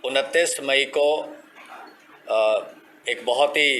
29 मई को एक बहुत ही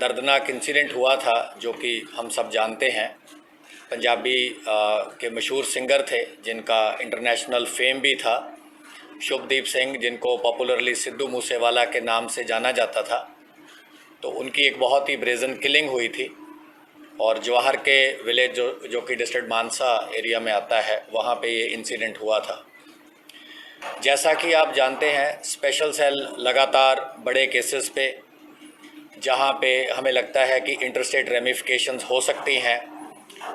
दर्दनाक इंसिडेंट हुआ था जो कि हम सब जानते हैं। पंजाबी के मशहूर सिंगर थे जिनका इंटरनेशनल फेम भी था, शुभदीप सिंह, जिनको पॉपुलरली सिद्धू मूसेवाला के नाम से जाना जाता था। तो उनकी एक बहुत ही ब्रेजन किलिंग हुई थी और जवाहर के विलेज जो कि डिस्ट्रिक्ट मानसा एरिया में आता है, वहाँ पे ये इंसिडेंट हुआ था। जैसा कि आप जानते हैं, स्पेशल सेल लगातार बड़े केसेस पे, जहाँ पे हमें लगता है कि इंटरस्टेट रेमिफिकेशंस हो सकती हैं,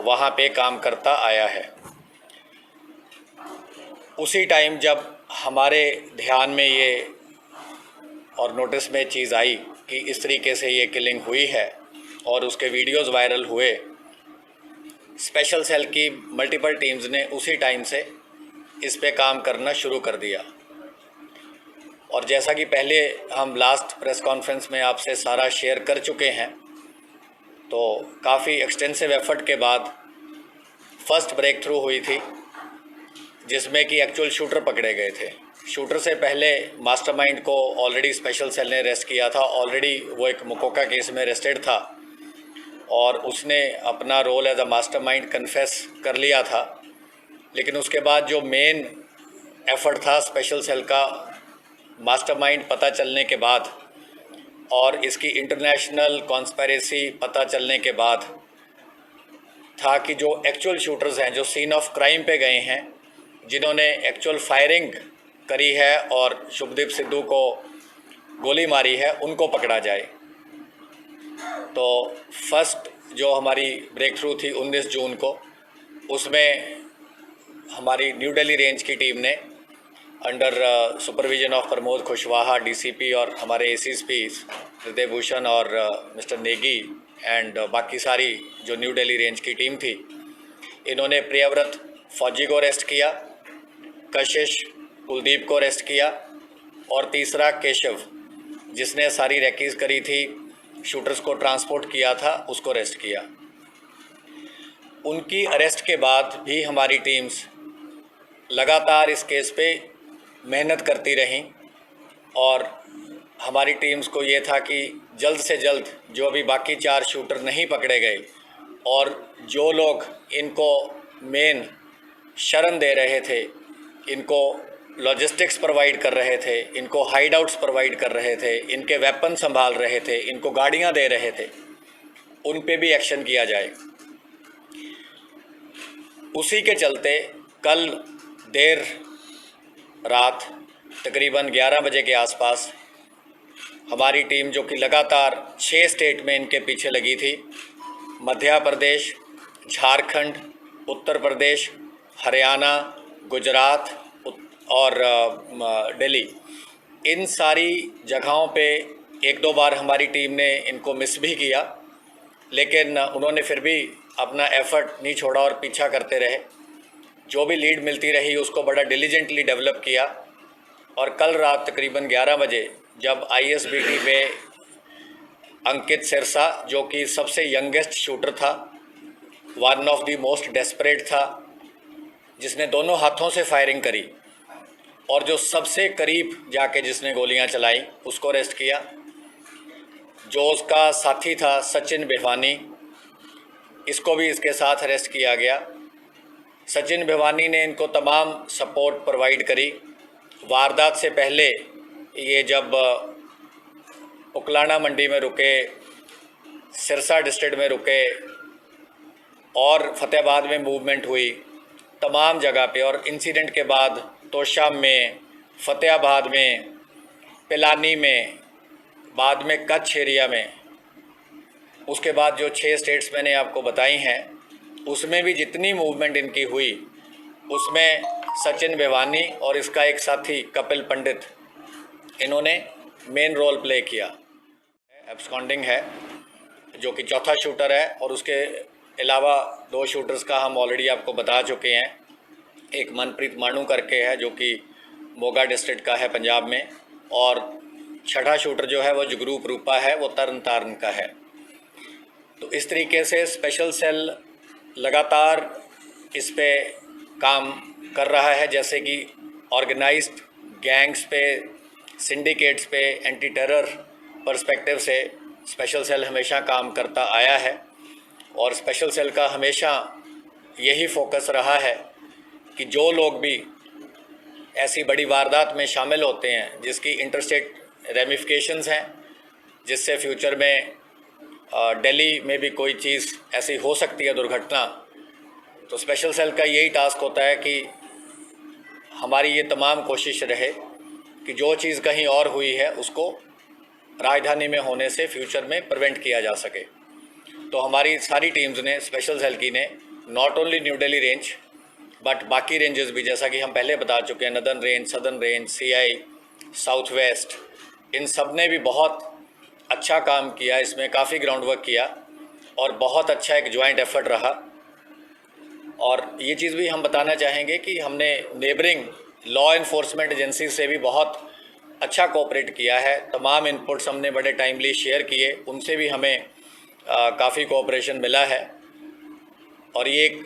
वहाँ पे काम करता आया है। उसी टाइम जब हमारे ध्यान में ये और नोटिस में चीज़ आई कि इस तरीके से ये किलिंग हुई है और उसके वीडियोस वायरल हुए, स्पेशल सेल की मल्टीपल टीम्स ने उसी टाइम से इस पे काम करना शुरू कर दिया। और जैसा कि पहले हम लास्ट प्रेस कॉन्फ्रेंस में आपसे सारा शेयर कर चुके हैं, तो काफ़ी एक्सटेंसिव एफर्ट के बाद फर्स्ट ब्रेक थ्रू हुई थी जिसमें कि एक्चुअल शूटर पकड़े गए थे। शूटर से पहले मास्टरमाइंड को ऑलरेडी स्पेशल सेल ने अरेस्ट किया था। ऑलरेडी वो एक मुकोका केस में अरेस्टेड था और उसने अपना role as a mastermind confess कर लिया था। लेकिन उसके बाद जो मेन एफर्ट था स्पेशल सेल का, मास्टरमाइंड पता चलने के बाद और इसकी इंटरनेशनल कॉन्स्पिरेसी पता चलने के बाद, था कि जो एक्चुअल शूटर्स हैं, जो सीन ऑफ क्राइम पे गए हैं, जिन्होंने एक्चुअल फायरिंग करी है और शुभदीप सिद्धू को गोली मारी है, उनको पकड़ा जाए। तो फर्स्ट जो हमारी ब्रेक थ्रू थी 19 जून को, उसमें हमारी न्यू दिल्ली रेंज की टीम ने under supervision of Pramod Kushwaha DCP और हमारे एसीएसपी हृदय भूषण और मिस्टर नेगी एंड बाकी सारी जो न्यू दिल्ली रेंज की टीम थी, इन्होंने प्रियव्रत फौजी को अरेस्ट किया, कशिश कुलदीप को अरेस्ट किया और तीसरा केशव, जिसने सारी रैकीज करी थी, शूटर्स को ट्रांसपोर्ट किया था, उसको अरेस्ट किया। उनकी अरेस्ट के बाद भी हमारी टीम्स लगातार इस केस पे मेहनत करती रहीं और हमारी टीम्स को ये था कि जल्द से जल्द जो अभी बाकी 4 शूटर नहीं पकड़े गए और जो लोग इनको मेन शरण दे रहे थे, इनको लॉजिस्टिक्स प्रोवाइड कर रहे थे, इनको हाइड आउट्स प्रोवाइड कर रहे थे, इनके वेपन संभाल रहे थे, इनको गाड़ियां दे रहे थे, उन पे भी एक्शन किया जाए। उसी के चलते कल देर रात तकरीबन 11 बजे के आसपास हमारी टीम, जो कि लगातार 6 स्टेट में इनके पीछे लगी थी, मध्य प्रदेश, झारखंड, उत्तर प्रदेश, हरियाणा, गुजरात और दिल्ली, इन सारी जगहों पे 1-2 बार हमारी टीम ने इनको मिस भी किया, लेकिन उन्होंने फिर भी अपना एफर्ट नहीं छोड़ा और पीछा करते रहे। जो भी लीड मिलती रही उसको बड़ा डिलीजेंटली डेवलप किया और कल रात तकरीबन 11 बजे जब आईएसबीटी पे अंकित सिरसा, जो कि सबसे यंगेस्ट शूटर था, one of the most desperate था, जिसने दोनों हाथों से फायरिंग करी और जो सबसे करीब जाके जिसने गोलियां चलाई, उसको अरेस्ट किया। जो उसका साथी था सचिन भिवानी, इसको भी इसके साथ अरेस्ट किया गया। सचिन भिवानी ने इनको तमाम सपोर्ट प्रोवाइड करी। वारदात से पहले ये जब उकलाना मंडी में रुके, सिरसा डिस्ट्रिक्ट में रुके और फतेहाबाद में मूवमेंट हुई, तमाम जगह पे, और इंसिडेंट के बाद तोशाम में, फतेहाबाद में, पिलानी में, बाद में कच्छ एरिया में, उसके बाद जो 6 स्टेट्स मैंने आपको बताई हैं, उसमें भी जितनी मूवमेंट इनकी हुई, उसमें सचिन भिवानी और इसका एक साथी कपिल पंडित, इन्होंने मेन रोल प्ले किया। एब्सकॉन्डिंग है जो कि चौथा शूटर है और उसके अलावा 2 शूटर्स का हम ऑलरेडी आपको बता चुके हैं। एक मनप्रीत मानू करके है जो कि मोगा डिस्ट्रिक्ट का है पंजाब में, और छठा शूटर जो है वो जगरूप रूपा है, वो तरन तारण का है। तो इस तरीके से स्पेशल सेल लगातार इस पे काम कर रहा है, जैसे कि ऑर्गेनाइज्ड गैंग्स पे सिंडिकेट्स पे एंटी टेरर पर्सपेक्टिव से स्पेशल सेल हमेशा काम करता आया है और स्पेशल सेल का हमेशा यही फोकस रहा है कि जो लोग भी ऐसी बड़ी वारदात में शामिल होते हैं जिसकी इंटरस्टेट रेमिफिकेशंस हैं, जिससे फ्यूचर में दिल्ली में भी कोई चीज़ ऐसी हो सकती है दुर्घटना, तो स्पेशल सेल का यही टास्क होता है कि हमारी ये तमाम कोशिश रहे कि जो चीज़ कहीं और हुई है उसको राजधानी में होने से फ्यूचर में प्रिवेंट किया जा सके। तो हमारी सारी टीम्स ने, स्पेशल सेल की ने, not only New Delhi range but बाकी रेंजेस भी, जैसा कि हम पहले बता चुके हैं, northern range, southern range, CI, south west, इन सब ने भी बहुत अच्छा काम किया, इसमें काफ़ी ग्राउंड वर्क किया और बहुत अच्छा एक जॉइंट एफर्ट रहा। और ये चीज़ भी हम बताना चाहेंगे कि हमने नेबरिंग लॉ इन्फोर्समेंट एजेंसी से भी बहुत अच्छा कोऑपरेट किया है। तमाम इनपुट्स हमने बड़े टाइमली शेयर किए, उनसे भी हमें काफ़ी कोऑपरेशन मिला है और ये एक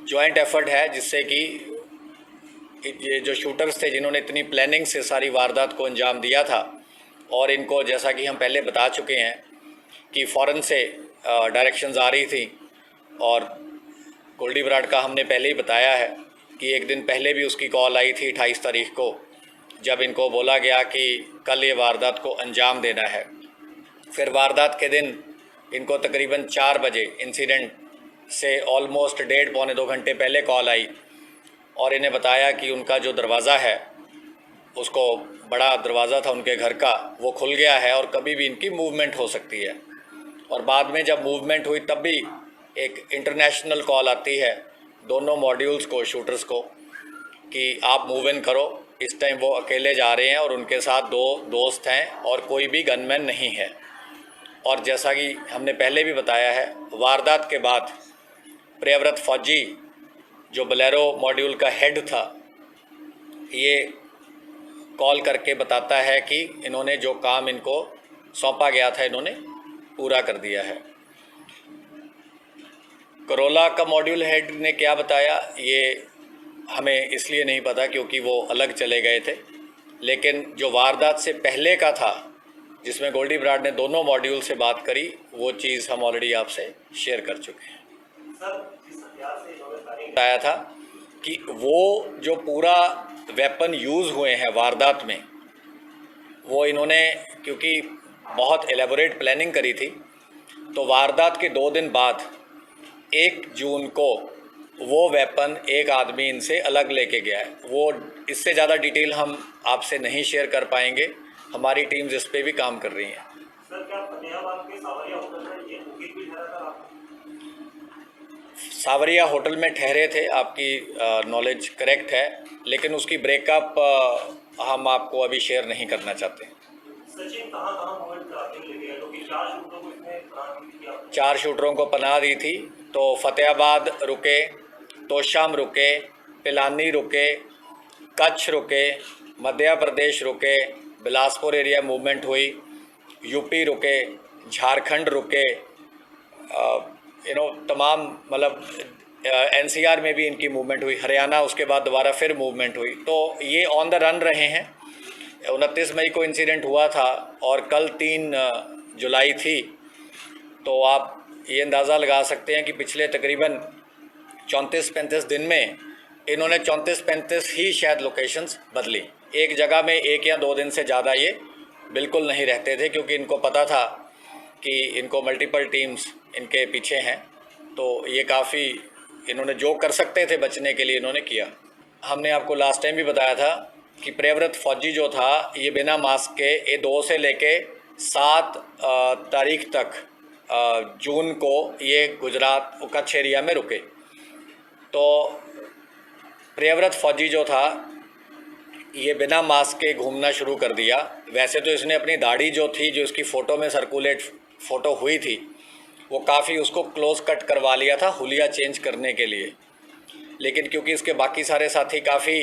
जॉइंट एफर्ट है जिससे कि ये जो शूटर्स थे जिन्होंने इतनी प्लानिंग से सारी वारदात को अंजाम दिया था, और इनको जैसा कि हम पहले बता चुके हैं कि फ़ौरन से डायरेक्शंस आ रही थी और गोल्डी बराड़ का हमने पहले ही बताया है कि एक दिन पहले भी उसकी कॉल आई थी 28 तारीख को, जब इनको बोला गया कि कल ये वारदात को अंजाम देना है। फिर वारदात के दिन इनको तकरीबन 4 बजे इंसिडेंट से ऑलमोस्ट 1.5-2 घंटे पहले कॉल आई और इन्हें बताया कि उनका जो दरवाज़ा है, उसको बड़ा दरवाज़ा था उनके घर का, वो खुल गया है और कभी भी इनकी मूवमेंट हो सकती है। और बाद में जब मूवमेंट हुई तब भी एक इंटरनेशनल कॉल आती है दोनों मॉड्यूल्स को, शूटर्स को, कि आप मूव इन करो। इस टाइम वो अकेले जा रहे हैं और उनके साथ 2 दोस्त हैं और कोई भी गनमैन नहीं है। और जैसा कि हमने पहले भी बताया है, वारदात के बाद प्रियव्रत फौजी जो बोलेरो मॉड्यूल का हेड था, ये कॉल करके बताता है कि इन्होंने जो काम इनको सौंपा गया था इन्होंने पूरा कर दिया है। करोला का मॉड्यूल हेड ने क्या बताया ये हमें इसलिए नहीं पता क्योंकि वो अलग चले गए थे, लेकिन जो वारदात से पहले का था जिसमें गोल्डी बराड़ ने दोनों मॉड्यूल से बात करी, वो चीज़ हम ऑलरेडी आपसे शेयर कर चुके हैं। बताया था कि वो जो पूरा वेपन यूज़ हुए हैं वारदात में, वो इन्होंने क्योंकि बहुत एलेबोरेट प्लानिंग करी थी, तो वारदात के 2 दिन बाद 1 जून को वो वेपन एक आदमी इनसे अलग लेके गया है। वो इससे ज़्यादा डिटेल हम आपसे नहीं शेयर कर पाएंगे, हमारी टीम्स इस पे भी काम कर रही हैं। सर, क्या फतेहाबाद के सावरिया होटल में ये बुकिंग भी ठहरा था? सावरिया होटल में ठहरे थे, आपकी नॉलेज करेक्ट है, लेकिन उसकी ब्रेकअप हम आपको अभी शेयर नहीं करना चाहते। सचिन कहाँ मूवमेंट कराते लेके गए? क्योंकि 4 शूटरों को इसमें पनाह दी थी आपने। 4 शूटरों को पनाह दी थी, तो फतेहाबाद रुके, तोशाम रुके, पिलानी रुके, कच्छ रुके, मध्य प्रदेश रुके, बिलासपुर एरिया मूवमेंट हुई, यूपी रुके, झारखंड रुके, तमाम मतलब एनसीआर में भी इनकी मूवमेंट हुई, हरियाणा उसके बाद दोबारा फिर मूवमेंट हुई। तो ये ऑन द रन रहे हैं। 29 मई को इंसिडेंट हुआ था और कल 3 जुलाई थी, तो आप ये अंदाज़ा लगा सकते हैं कि पिछले तकरीबन 34-35 दिन में इन्होंने 34-35 ही शायद लोकेशंस बदली। एक जगह में 1 या 2 दिन से ज़्यादा ये बिल्कुल नहीं रहते थे, क्योंकि इनको पता था कि इनको मल्टीपल टीम्स इनके पीछे हैं। तो ये काफ़ी इन्होंने जो कर सकते थे बचने के लिए इन्होंने किया। हमने आपको लास्ट टाइम भी बताया था कि प्रियव्रत फौजी जो था ये बिना मास्क के ये 2 से लेके 7 तारीख तक जून को ये गुजरात कच्छ एरिया में रुके। तो प्रियव्रत फौजी जो था ये बिना मास्क के घूमना शुरू कर दिया। वैसे तो इसने अपनी दाढ़ी जो थी, जो इसकी फ़ोटो में सर्कुलेट फ़ोटो हुई थी, वो काफ़ी उसको क्लोज कट करवा लिया था हुलिया चेंज करने के लिए, लेकिन क्योंकि इसके बाकी सारे साथी काफ़ी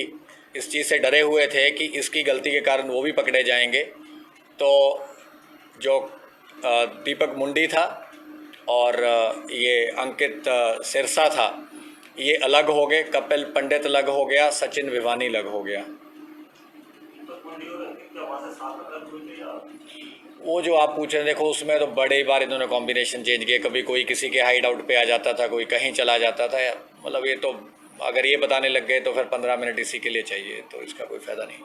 इस चीज़ से डरे हुए थे कि इसकी गलती के कारण वो भी पकड़े जाएंगे, तो जो दीपक मुंडी था और ये अंकित सिरसा था, ये अलग हो गए, कपिल पंडित अलग हो गया, सचिन भिवानी अलग हो गया। तो क्या वहाँ से साथ अलग हुए थे या वो जो आप पूछ रहे हैं, देखो उसमें तो बड़े बार इन्होंने कॉम्बिनेशन चेंज किए, कभी कोई किसी के हाइड आउट पे आ जाता था, कोई कहीं चला जाता था, मतलब ये तो अगर ये बताने लग गए तो फिर 15 मिनट इसी के लिए चाहिए, तो इसका कोई फ़ायदा नहीं।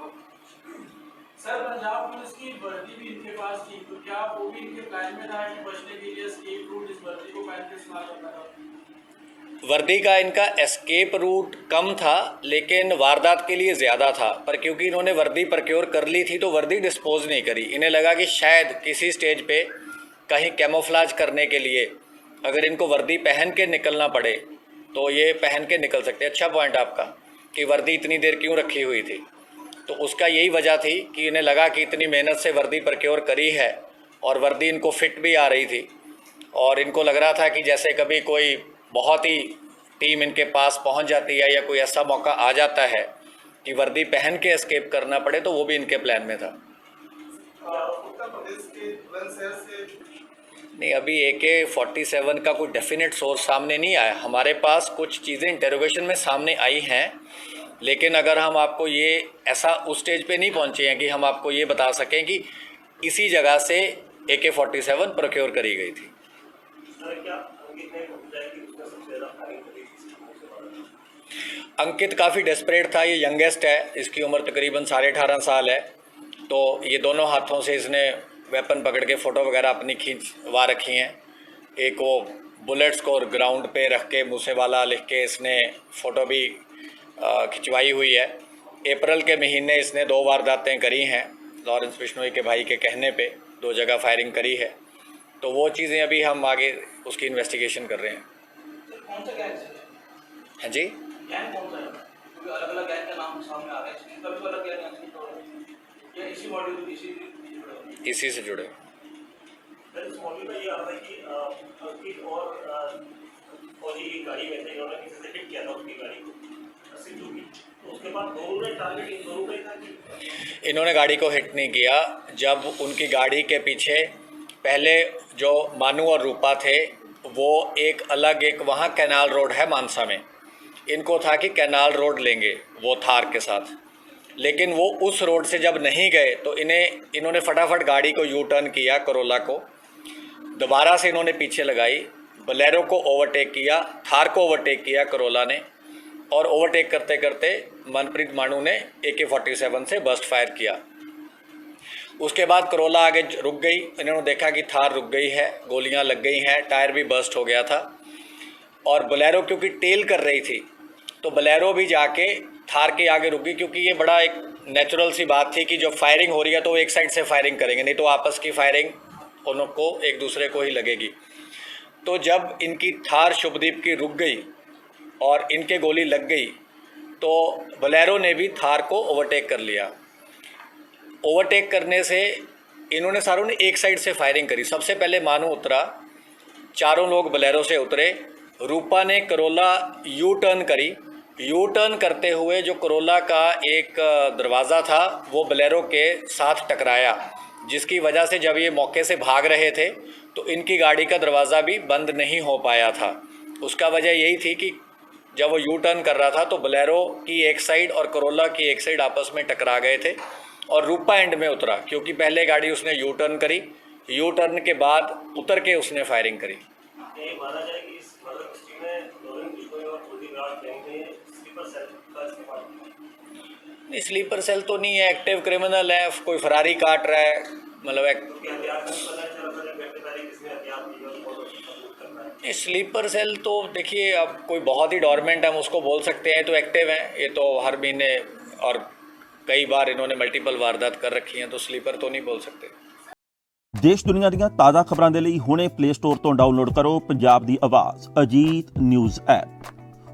सर, पंजाब पुलिस की वर्दी भी इनके पास थी, तो क्या वो भी इनके प्लान में था कि बचने के लिए एस्केप रूट इस वर्दी को पहन के इस्तेमाल करना था? वर्दी का इनका एस्केप रूट कम था, लेकिन वारदात के लिए ज़्यादा था, पर क्योंकि इन्होंने वर्दी प्रक्योर कर ली थी तो वर्दी डिस्पोज नहीं करी। इन्हें लगा कि शायद किसी स्टेज पे कहीं कैमोफ्लाज करने के लिए अगर इनको वर्दी पहन के निकलना पड़े तो ये पहन के निकल सकते। अच्छा पॉइंट आपका कि वर्दी इतनी देर क्यों रखी हुई थी, तो उसका यही वजह थी कि इन्हें लगा कि इतनी मेहनत से वर्दी प्रक्योर करी है और वर्दी इनको फिट भी आ रही थी, और इनको लग रहा था कि जैसे कभी कोई बहुत ही टीम इनके पास पहुंच जाती है या कोई ऐसा मौका आ जाता है कि वर्दी पहन के एस्केप करना पड़े, तो वो भी इनके प्लान में था। उत्तर प्रदेश के बुलंदशहर से नहीं, अभी AK-47 का कोई डेफिनेट सोर्स सामने नहीं आया। हमारे पास कुछ चीज़ें इंटरोगेशन में सामने आई हैं, लेकिन अगर हम आपको ये ऐसा उस स्टेज पे नहीं पहुंचे हैं कि हम आपको ये बता सकें कि इसी जगह से AK-47 प्रोक्योर करी गई थी। सर क्या अंकित ने बताया कि उसने सबसे ज़्यादा फायरिंग करी थी इसके बाद? अंकित काफ़ी डेस्परेट था, ये यंगेस्ट है, इसकी उम्र तकरीबन 18.5 साल है, तो ये दोनों हाथों से इसने वेपन पकड़ के फ़ोटो वगैरह अपनी खींचवा रखी हैं। एक वो बुलेट्स को ग्राउंड पे रख के मूसेवाला लिख के इसने फ़ोटो भी खिंचवाई हुई है। अप्रैल के महीने इसने 2 वारदातें करी हैं, लॉरेंस बिश्नोई के भाई के कहने पे 2 जगह फायरिंग करी है, तो वो चीज़ें अभी हम आगे उसकी इन्वेस्टिगेशन कर रहे हैं। कौन सा गैंग है? हाँ जी, गैंग कौन सा है? क्योंकि अलग अलग गैंग का नाम सामने आ रहा है, इसमें कभी अलग गैंग या इसी मॉड्यूल इसी से जुड़े। सर इस मॉड्यूल में ये आता है कि अंकित और ये एक गाड़ी में थे, इन्होंने किसी से हिट किया था उसकी गाड़ी को सिद्धू की, तो उसके बाद दोनों ने टारगेट इन दोनों का ही था कि इन्होंने गाड़ी को हिट नहीं किया। जब उनकी गाड़ी के पीछे पहले जो मानू और रूपा थे, वो एक अलग एक वहाँ कैनाल रोड है मानसा में, इनको था कि कैनाल रोड लेंगे वो थार के साथ, लेकिन वो उस रोड से जब नहीं गए तो इन्होंने फटाफट गाड़ी को यू टर्न किया, करोला को दोबारा से इन्होंने पीछे लगाई, बोलेरो को ओवरटेक किया, थार को ओवरटेक किया करोला ने, और ओवरटेक करते करते मनप्रीत मानू ने AK-47 से बर्स्ट फायर किया। उसके बाद करोला आगे रुक गई, इन्होंने देखा कि थार रुक गई है, गोलियां लग गई हैं, टायर भी बर्स्ट हो गया था, और बोलेरो क्योंकि टेल कर रही थी तो बोलेरो भी जाके थार के आगे रुक गई, क्योंकि ये बड़ा एक नेचुरल सी बात थी कि जब फायरिंग हो रही है तो वो एक साइड से फायरिंग करेंगे, नहीं तो आपस की फायरिंग उनको एक दूसरे को ही लगेगी। तो जब इनकी थार शुभदीप की रुक गई और इनके गोली लग गई तो बोलेरो ने भी थार को ओवरटेक कर लिया। ओवरटेक करने से इन्होंने सारों ने एक साइड से फायरिंग करी। सबसे पहले मानू उतरा, चारों लोग बोलेरो से उतरे, रूपा ने करोला यू टर्न करी, यू टर्न करते हुए जो करोला का एक दरवाज़ा था वो बोलेरो के साथ टकराया, जिसकी वजह से जब ये मौके से भाग रहे थे तो इनकी गाड़ी का दरवाज़ा भी बंद नहीं हो पाया था। उसका वजह यही थी कि जब वो यू टर्न कर रहा था तो बोलेरो की एक साइड और करोला की एक साइड आपस में टकरा गए थे, और रूपा एंड में उतरा, क्योंकि पहले गाड़ी उसने यू टर्न करी, यू टर्न के बाद उतर के उसने फायरिंग करी। ये माना जाए कि इस मर्डर मिस्ट्री में लॉरेंस बिश्नोई और कुलदीप राज गैंग ने स्लीपर सेल का इस्तेमाल किया। नहीं, स्लीपर सेल तो नहीं है, एक्टिव क्रिमिनल है, कोई फरारी काट रहा है, मतलब क्योंकि हथियार नहीं पता चला था जब गिरफ्तारी किसने हथियार दिया और बहुत सबूत करना है। स्लीपर सेल तो देखिए अब कोई बहुत ही डॉर्मेंट हम उसको बोल सकते हैं, तो एक्टिव हैं, ये तो हर महीने और कई बार इन्होंने मल्टीपल वारदात कर रखी हैं, तो स्लीपर तो नहीं बोल सकते। देश दुनिया ਦੀਆਂ ਤਾਜ਼ਾ ਖਬਰਾਂ ਦੇ ਲਈ ਹੁਣੇ ਪਲੇ ਸਟੋਰ ਤੋਂ ਡਾਊਨਲੋਡ ਕਰੋ ਪੰਜਾਬ ਦੀ ਆਵਾਜ਼ ਅਜੀਤ ਨਿਊਜ਼ ਐਪ।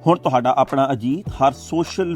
ਹੁਣ ਤੁਹਾਡਾ ਆਪਣਾ ਅਜੀਤ ਹਰ ਸੋਸ਼ਲ